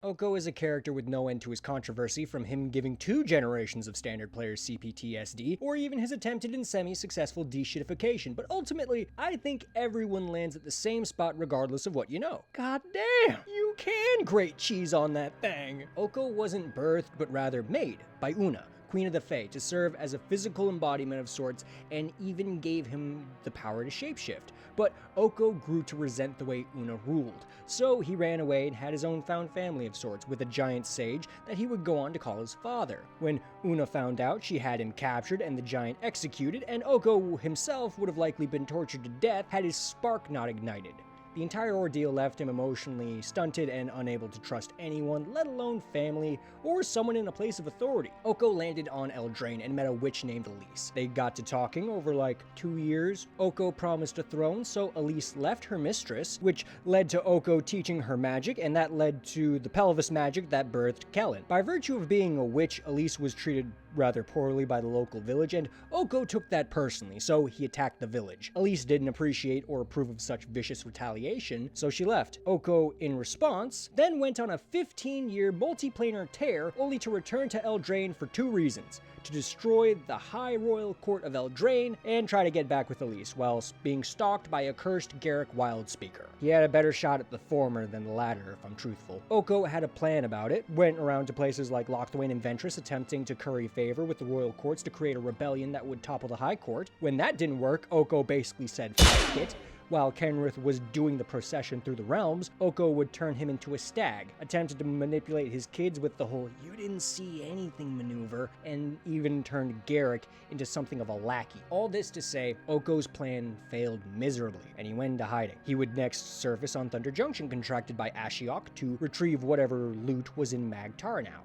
Oko is a character with no end to his controversy, from him giving 2 generations of standard players CPTSD, or even his attempted and semi-successful de-shitification, but ultimately, I think everyone lands at the same spot regardless of what you know. God damn, you can grate cheese on that thing! Oko wasn't birthed, but rather made by Una, Queen of the Fae, to serve as a physical embodiment of sorts, and even gave him the power to shapeshift. But Oko grew to resent the way Una ruled, so he ran away and had his own found family of sorts, with a giant sage that he would go on to call his father. When Una found out, she had him captured and the giant executed, and Oko himself would have likely been tortured to death had his spark not ignited. The entire ordeal left him emotionally stunted and unable to trust anyone, let alone family or someone in a place of authority. Oko landed on Eldraine and met a witch named Elise. They got to talking over like 2 years. Oko promised a throne, so Elise left her mistress, which led to Oko teaching her magic, and that led to the pelvis magic that birthed Kellen. By virtue of being a witch, Elise was treated rather poorly by the local village, and Oko took that personally, so he attacked the village. Elise didn't appreciate or approve of such vicious retaliation, so she left. Oko, in response, then went on a 15-year multiplanar tear, only to return to Eldraine for 2 reasons: to destroy the High Royal Court of Eldraine and try to get back with Elise, whilst being stalked by a cursed Garruk Wildspeaker. He had a better shot at the former than the latter, if I'm truthful. Oko had a plan about it, went around to places like Locthwain and Ventress attempting to curry favor with the royal courts to create a rebellion that would topple the High Court. When that didn't work, Oko basically said fuck it. While Kenrith was doing the procession through the realms, Oko would turn him into a stag, attempted to manipulate his kids with the whole "you didn't see anything" maneuver, and even turned Garruk into something of a lackey. All this to say, Oko's plan failed miserably, and he went into hiding. He would next surface on Thunder Junction, contracted by Ashiok, to retrieve whatever loot was in Mag Tarnow.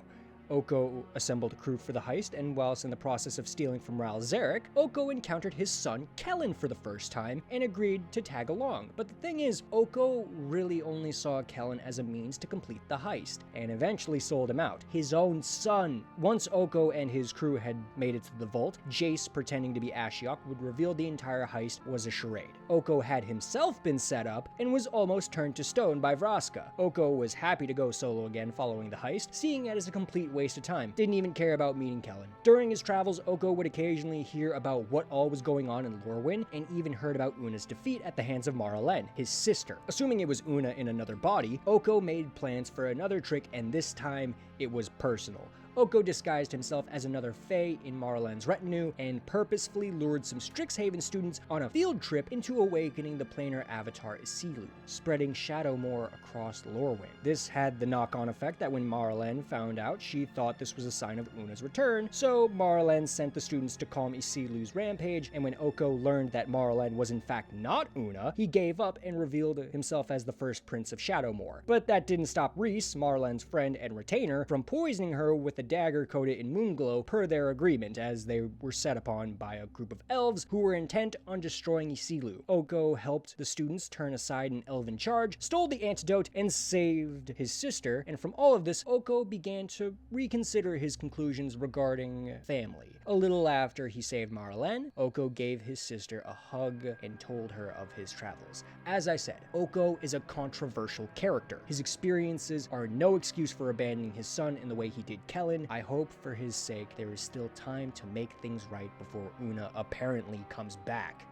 Oko assembled a crew for the heist, and whilst in the process of stealing from Ral Zarek, Oko encountered his son Kellen for the first time and agreed to tag along. But the thing is, Oko really only saw Kellen as a means to complete the heist, and eventually sold him out. His own son! Once Oko and his crew had made it to the vault, Jace, pretending to be Ashiok, would reveal the entire heist was a charade. Oko had himself been set up and was almost turned to stone by Vraska. Oko was happy to go solo again following the heist, seeing it as a complete waste of time. Didn't even care about meeting Kellen. During his travels, Oko would occasionally hear about what all was going on in Lorwyn, and even heard about Una's defeat at the hands of Maralen, his sister. Assuming it was Una in another body, Oko made plans for another trick, and this time it was personal. Oko disguised himself as another Fae in Maralen's retinue and purposefully lured some Strixhaven students on a field trip into awakening the planar avatar Isilu, spreading Shadowmoor across Lorwyn. This had the knock-on effect that when Maralen found out, she thought this was a sign of Una's return, so Maralen sent the students to calm Isilu's rampage, and when Oko learned that Maralen was in fact not Una, he gave up and revealed himself as the first Prince of Shadowmoor. But that didn't stop Reese, Marlen's friend and retainer, from poisoning her with a dagger coated in moonglow per their agreement, as they were set upon by a group of elves who were intent on destroying Isilu. Oko helped the students turn aside an elven charge, stole the antidote, and saved his sister, and from all of this, Oko began to reconsider his conclusions regarding family. A little after he saved Maralen, Oko gave his sister a hug and told her of his travels. As I said, Oko is a controversial character. His experiences are no excuse for abandoning his son in the way he did Kellen. I hope for his sake there is still time to make things right before Una apparently comes back.